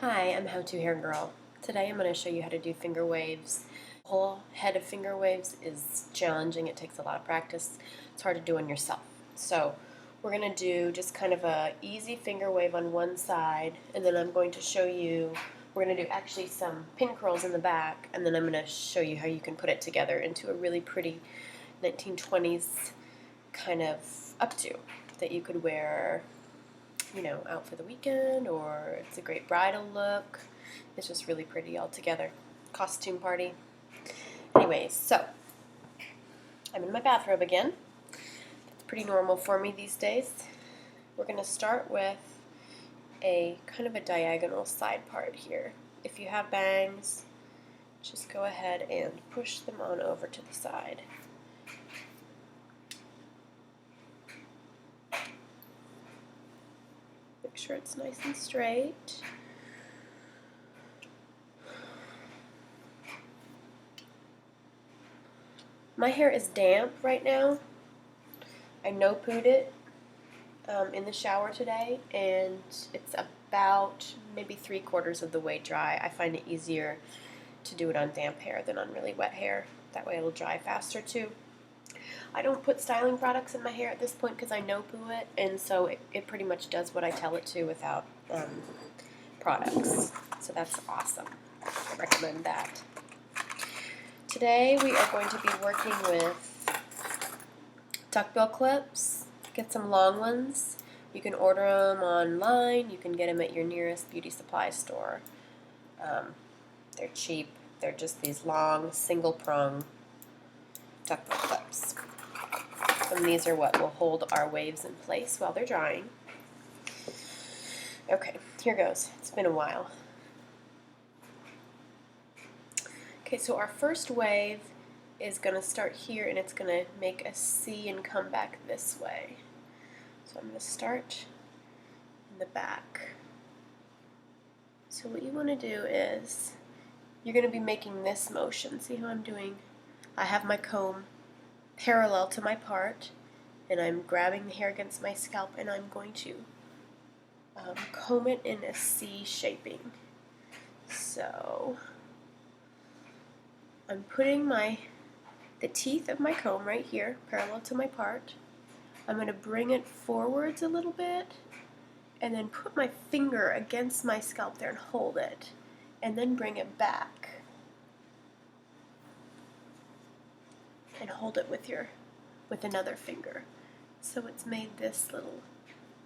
Hi, I'm How To Hair Girl. Today I'm going to show you how to do finger waves. A whole head of finger waves is challenging. It takes a lot of practice. It's hard to do on yourself. So we're going to do just kind of a easy finger wave on one side, and then I'm going to show you, we're going to do actually some pin curls in the back, and then I'm going to show you how you can put it together into a really pretty 1920s kind of updo that you could wear, out for the weekend, or it's a great bridal look. It's just really pretty all together. Costume party. Anyways, so I'm in my bathrobe again. It's pretty normal for me these days. We're going to start with a kind of a diagonal side part here. If you have bangs, just go ahead and push them on over to the side. Make sure it's nice and straight. My hair is damp right now. I no-pooed it in the shower today, and it's about maybe 3/4 of the way dry. I find it easier to do it on damp hair than on really wet hair. That way it'll dry faster too. I don't put styling products in my hair at this point because I no-poo it, and so it pretty much does what I tell it to without products. So that's awesome. I recommend that. Today we are going to be working with duckbill clips. Get some long ones. You can order them online. You can get them at your nearest beauty supply store. They're cheap. They're just these long single prong duckbill clips. And these are what will hold our waves in place while they're drying. Okay, here goes. It's been a while. Okay, so our first wave is going to start here, and it's going to make a C and come back this way. So I'm going to start in the back. So what you want to do is, you're going to be making this motion. See how I'm doing? I have my comb parallel to my part, and I'm grabbing the hair against my scalp, and I'm going to comb it in a C shaping. So I'm putting the teeth of my comb right here, parallel to my part. I'm going to bring it forwards a little bit, and then put my finger against my scalp there and hold it, and then bring it back. And hold it with another finger. So it's made this little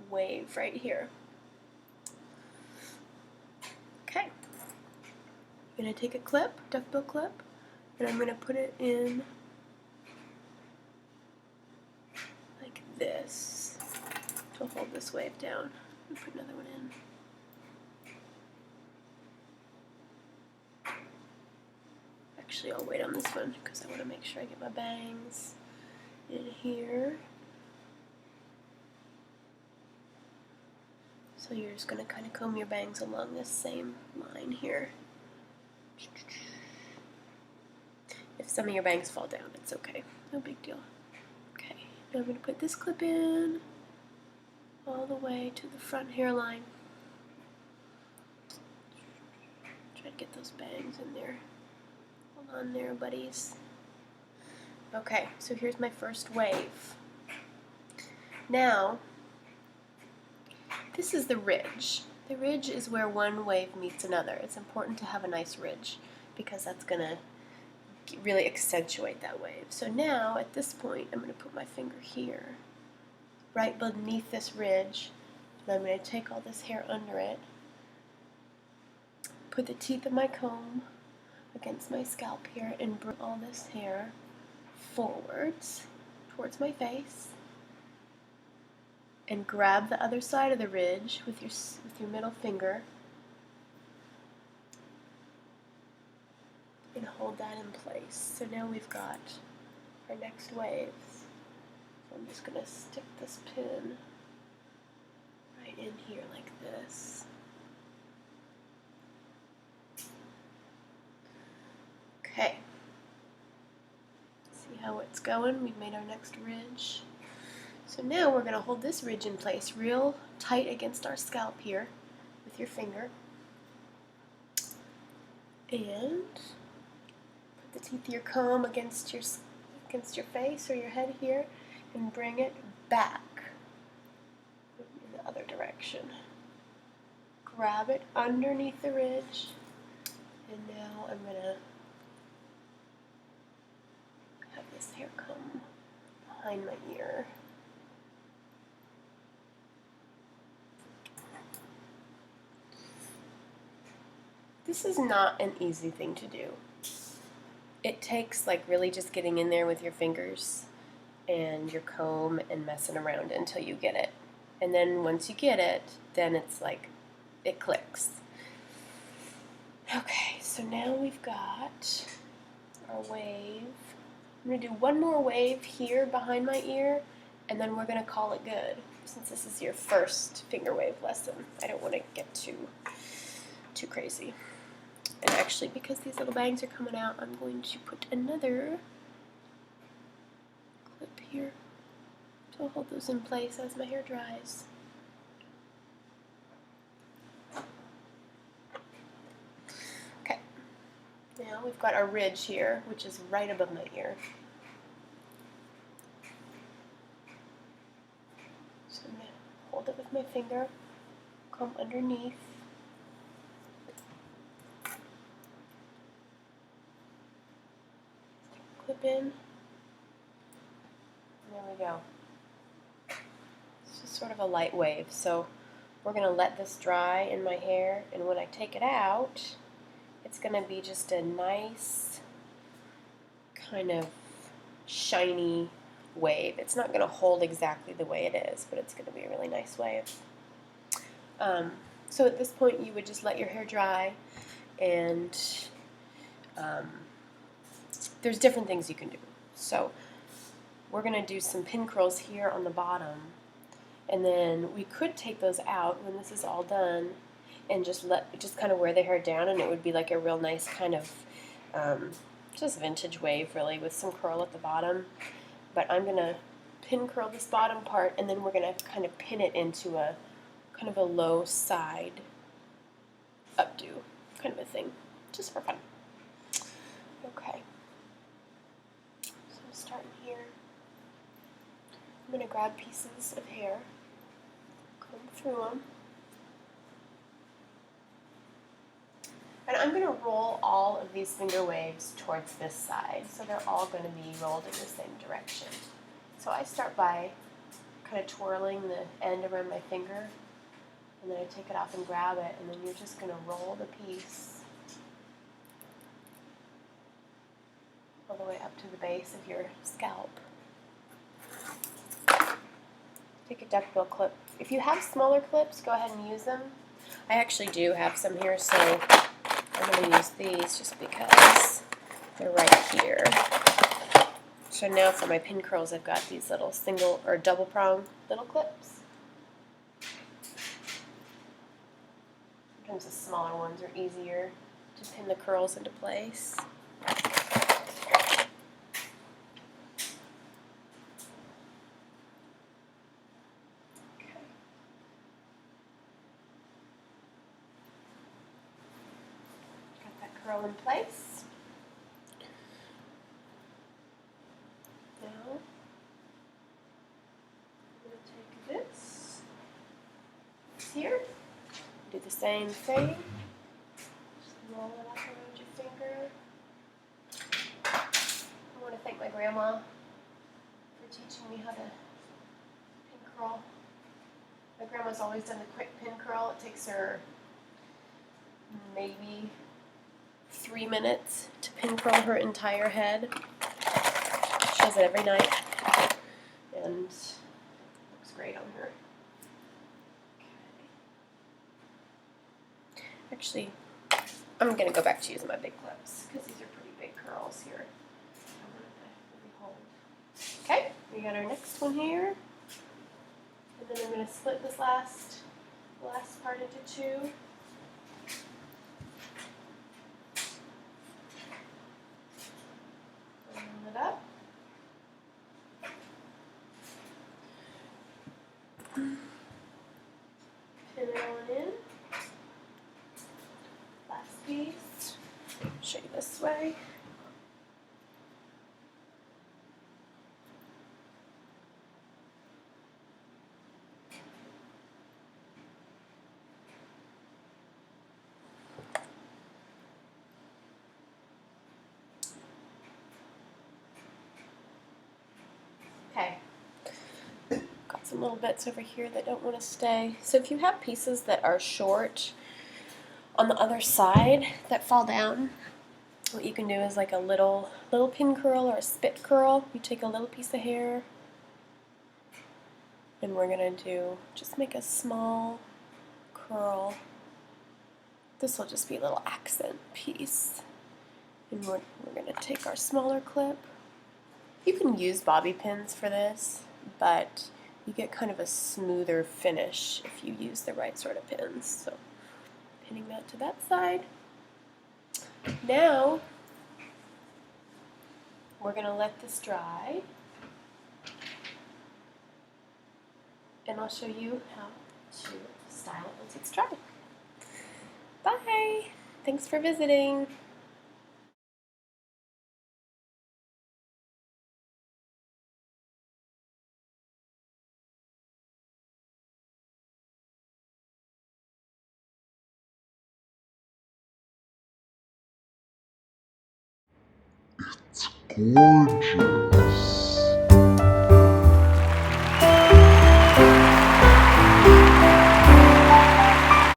wave right here. Okay. I'm going to take a clip, duckbill clip, and I'm going to put it in like this to hold this wave down. And put another one in. Actually, I'll wait on this one because I want to make sure I get my bangs in here. So you're just going to kind of comb your bangs along this same line here. If some of your bangs fall down, it's okay. No big deal. Okay, now I'm going to put this clip in all the way to the front hairline. Try to get those bangs in there. Hold on there, buddies. Okay, so here's my first wave. Now, this is the ridge. The ridge is where one wave meets another. It's important to have a nice ridge because that's going to really accentuate that wave. So now, at this point, I'm going to put my finger here, right beneath this ridge, and I'm going to take all this hair under it, put the teeth of my comb against my scalp here, and bring all this hair forwards towards my face, and grab the other side of the ridge with your middle finger and hold that in place. So now we've got our next waves. So I'm just going to stick this pin right in here like this. Okay. See how it's going? We've made our next ridge. So now we're going to hold this ridge in place real tight against our scalp here with your finger. And put the teeth of your comb against your face or your head here, and bring it back in the other direction. Grab it underneath the ridge, and now I'm going to have this hair come behind my ear. This is not an easy thing to do. It takes like really just getting in there with your fingers and your comb and messing around until you get it. And then once you get it, then it's like, it clicks. Okay, so now we've got our wave. I'm going to do one more wave here behind my ear, and then we're going to call it good. Since this is your first finger wave lesson, I don't want to get too crazy. And actually, because these little bangs are coming out, I'm going to put another clip here to hold those in place as my hair dries. Okay, now we've got our ridge here, which is right above my ear. So I'm going to hold it with my finger, comb underneath. Clip in. There we go. It's just sort of a light wave. So we're going to let this dry in my hair, and when I take it out, it's going to be just a nice kind of shiny wave. It's not going to hold exactly the way it is, but it's going to be a really nice wave. So at this point, you would just let your hair dry, and there's different things you can do. So we're going to do some pin curls here on the bottom, and then we could take those out when this is all done and just kind of wear the hair down, and it would be like a real nice kind of just vintage wave really with some curl at the bottom. But I'm going to pin curl this bottom part, and then we're going to kind of pin it into a kind of a low side updo kind of a thing, just for fun. Okay. Starting here, I'm going to grab pieces of hair, comb through them, and I'm going to roll all of these finger waves towards this side, so they're all going to be rolled in the same direction. So I start by kind of twirling the end around my finger, and then I take it off and grab it, and then you're just going to roll the piece all the way up to the base of your scalp. Take a duckbill clip. If you have smaller clips, go ahead and use them. I actually do have some here, so I'm going to use these just because they're right here. So now for my pin curls, I've got these little single or double prong little clips. Sometimes the smaller ones are easier to pin the curls into place. Curl in place. Now, I'm going to take this here, do the same thing, just roll it up around your finger. I want to thank my grandma for teaching me how to pin curl. My grandma's always done the quick pin curl. It takes her maybe 3 minutes to pin curl her entire head. She does it every night, and looks great on her. Okay. Actually, I'm going to go back to using my big clips because these are pretty big curls here. Okay, we got our next one here, and then I'm going to split this last part into two. It up. Pin it on in. Last piece. this way. Okay. Got some little bits over here that don't want to stay. So if you have pieces that are short on the other side that fall down, what you can do is like a little pin curl or a spit curl. You take a little piece of hair and we're going to do, just make a small curl. This will just be a little accent piece. And we're going to take our smaller clip. You can use bobby pins for this, but you get kind of a smoother finish if you use the right sort of pins. So pinning that to that side. Now we're going to let this dry, and I'll show you how to style it once it's dry. Bye! Thanks for visiting. Gorgeous.